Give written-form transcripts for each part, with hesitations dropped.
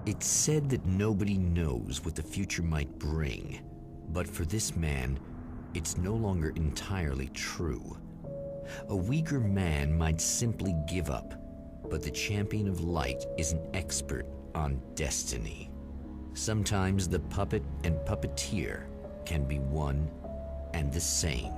It's said that nobody knows what the future might bring, but for this man, it's no longer entirely true. A weaker man might simply give up, but the Champion of Light is an expert on destiny. Sometimes the puppet and puppeteer can be one and the same.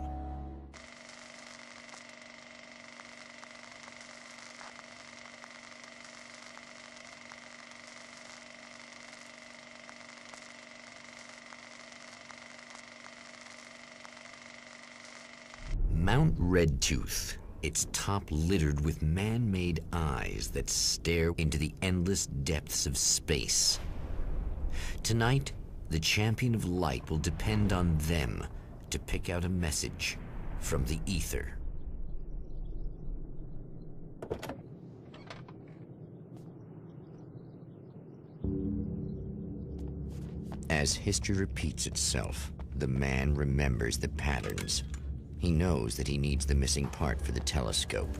Mount Redtooth, its top littered with man-made eyes that stare into the endless depths of space. Tonight, the Champion of Light will depend on them to pick out a message from the ether. As history repeats itself, the man remembers the patterns. He knows that he needs the missing part for the telescope.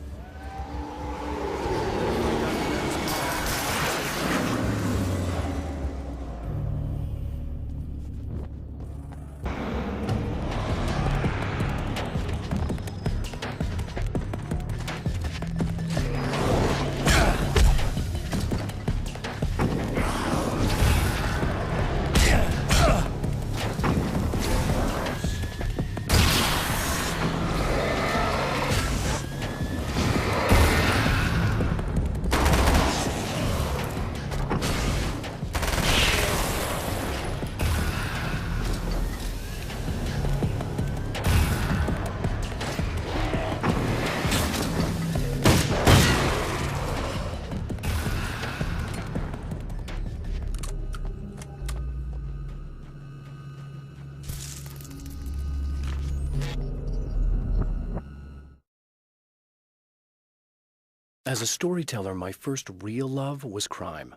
As a storyteller, my first real love was crime.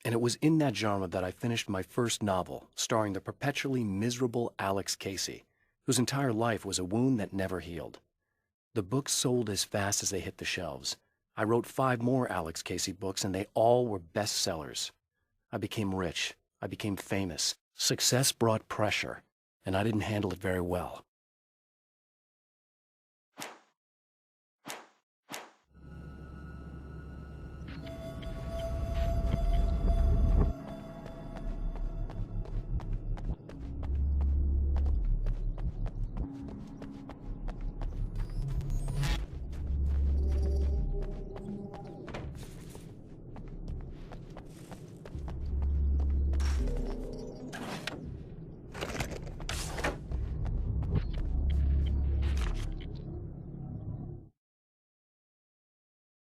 And it was in that genre that I finished my first novel, starring the perpetually miserable Alex Casey, whose entire life was a wound that never healed. The books sold as fast as they hit the shelves. I wrote 5 more Alex Casey books, and they all were bestsellers. I became rich. I became famous. Success brought pressure, and I didn't handle it very well.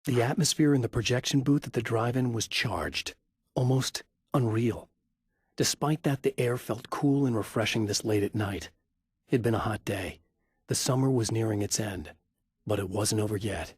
The atmosphere in the projection booth at the drive-in was charged, almost unreal. Despite that, the air felt cool and refreshing this late at night. It'd been a hot day. The summer was nearing its end, but it wasn't over yet.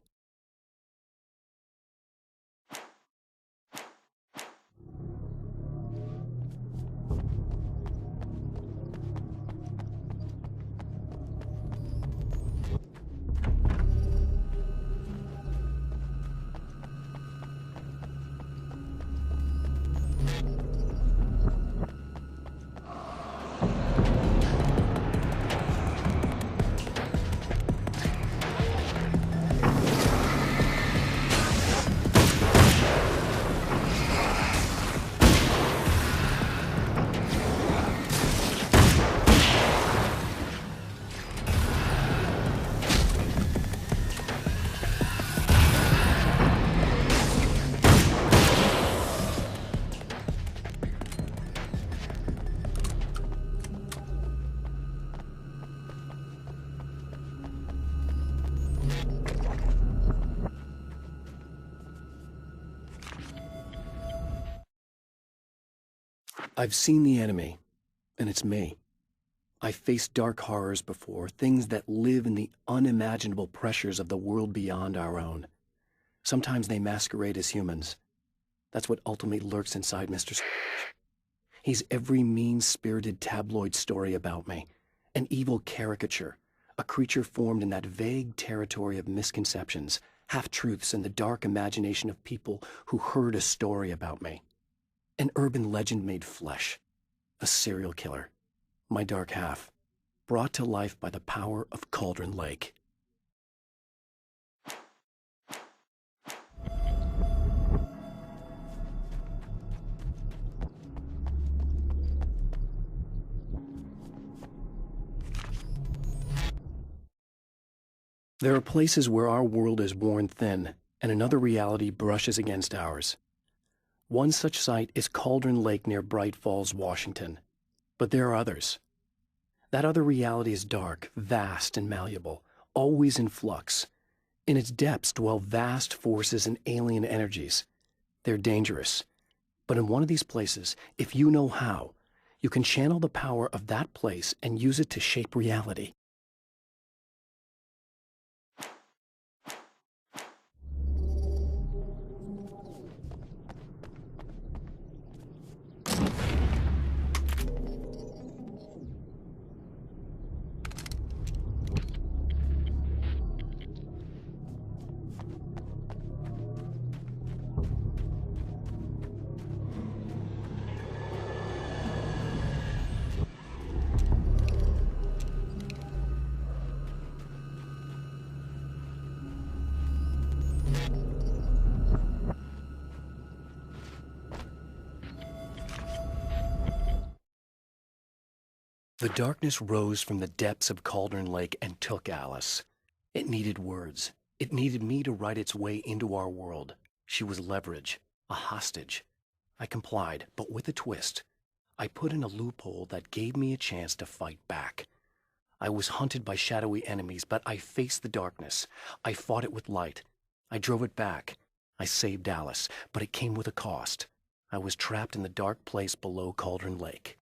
I've seen the enemy, and it's me. I've faced dark horrors before, things that live in the unimaginable pressures of the world beyond our own. Sometimes they masquerade as humans. That's what ultimately lurks inside Mr. Scrooge. He's every mean-spirited tabloid story about me, an evil caricature, a creature formed in that vague territory of misconceptions, half-truths, and the dark imagination of people who heard a story about me. An urban legend made flesh. A serial killer. My dark half. Brought to life by the power of Cauldron Lake. There are places where our world is worn thin, and another reality brushes against ours. One such site is Cauldron Lake near Bright Falls, Washington. But there are others. That other reality is dark, vast, and malleable, always in flux. In its depths dwell vast forces and alien energies. They're dangerous. But in one of these places, if you know how, you can channel the power of that place and use it to shape reality. The darkness rose from the depths of Cauldron Lake and took Alice. It needed words. It needed me to write its way into our world. She was leverage, a hostage. I complied, but with a twist. I put in a loophole that gave me a chance to fight back. I was hunted by shadowy enemies, but I faced the darkness. I fought it with light. I drove it back. I saved Alice, but it came with a cost. I was trapped in the dark place below Cauldron Lake.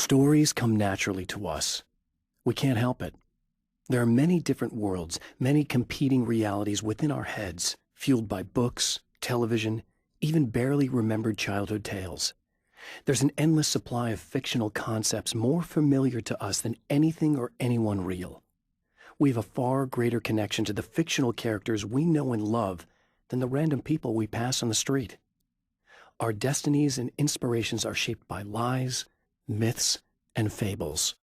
Stories come naturally to us. We can't help it. There are many different worlds, many competing realities within our heads, fueled by books, television, even barely remembered childhood tales. There's an endless supply of fictional concepts more familiar to us than anything or anyone real. We have a far greater connection to the fictional characters we know and love than the random people we pass on the street. Our destinies and inspirations are shaped by lies, myths, and fables.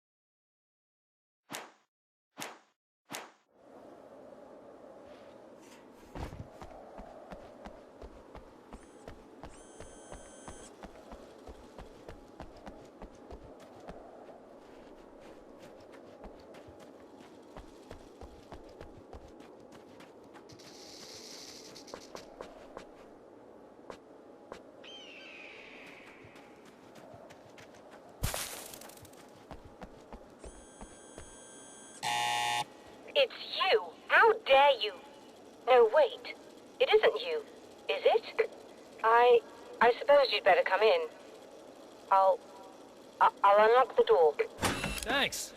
Right. I suppose you'd better come in. I'll unlock the door. Thanks.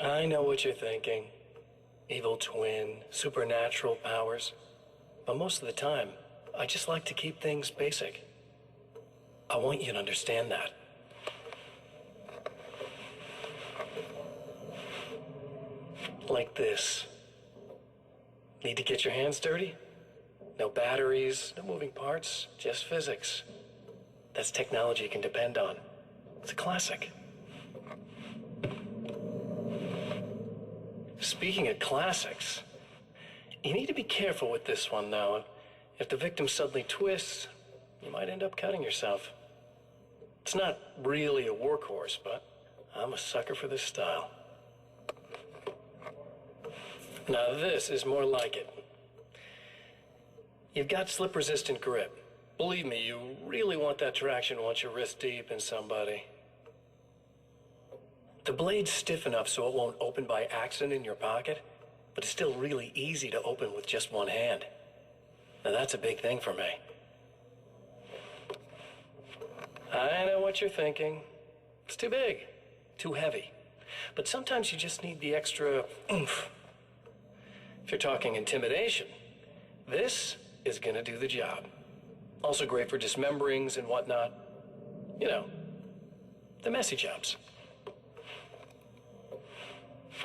I know what you're thinking. Evil twin, supernatural powers. But most of the time, I just like to keep things basic. I want you to understand that. Like this. Need to get your hands dirty? No batteries, no moving parts, just physics. That's technology you can depend on. It's a classic. Speaking of classics, you need to be careful with this one, though. If the victim suddenly twists, you might end up cutting yourself. It's not really a workhorse, but I'm a sucker for this style. Now this is more like it. You've got slip-resistant grip. Believe me, you really want that traction once you're wrist deep in somebody. The blade's stiff enough so it won't open by accident in your pocket, but it's still really easy to open with just one hand. Now that's a big thing for me. I know what you're thinking. It's too big, too heavy. But sometimes you just need the extra oomph. If you're talking intimidation, this is gonna do the job. Also great for dismemberings and whatnot. You know, the messy jobs.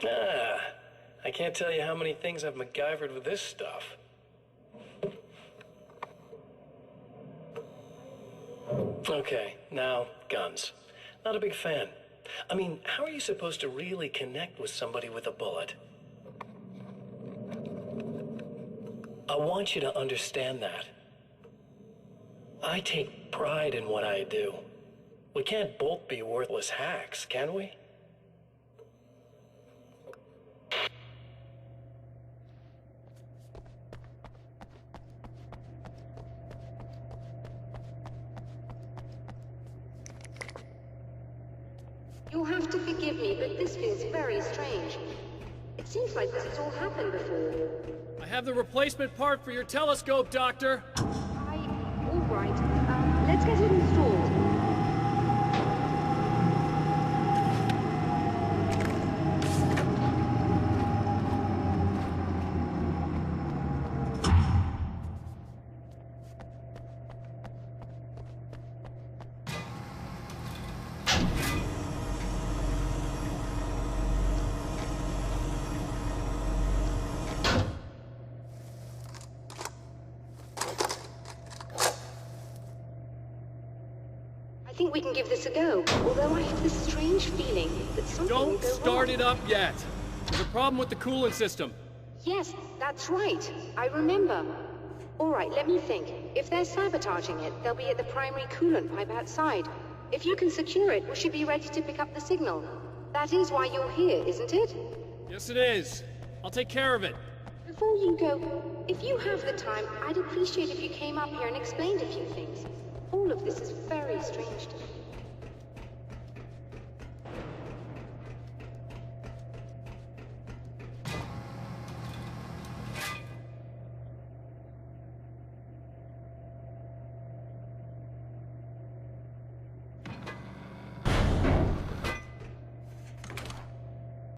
I can't tell you how many things I've MacGyvered with this stuff. Okay, now, guns. Not a big fan. I mean, how are you supposed to really connect with somebody with a bullet? I want you to understand that. I take pride in what I do. We can't both be worthless hacks, can we? You'll have to forgive me, but this feels very strange. It seems like this has all happened before. I have the replacement part for your telescope, Doctor. All right. Let's get it installed. I think we can give this a go, although I have this strange feeling that something will Don't go start wrong. it up yet. There's a problem with the coolant system. Yes, that's right. I remember. All right, let me think. If they're sabotaging it, they'll be at the primary coolant pipe outside. If you can secure it, we should be ready to pick up the signal. That is why you're here, isn't it? Yes, it is. I'll take care of it. Before you go, if you have the time, I'd appreciate if you came up here and explained a few things. All of this is very strange to me.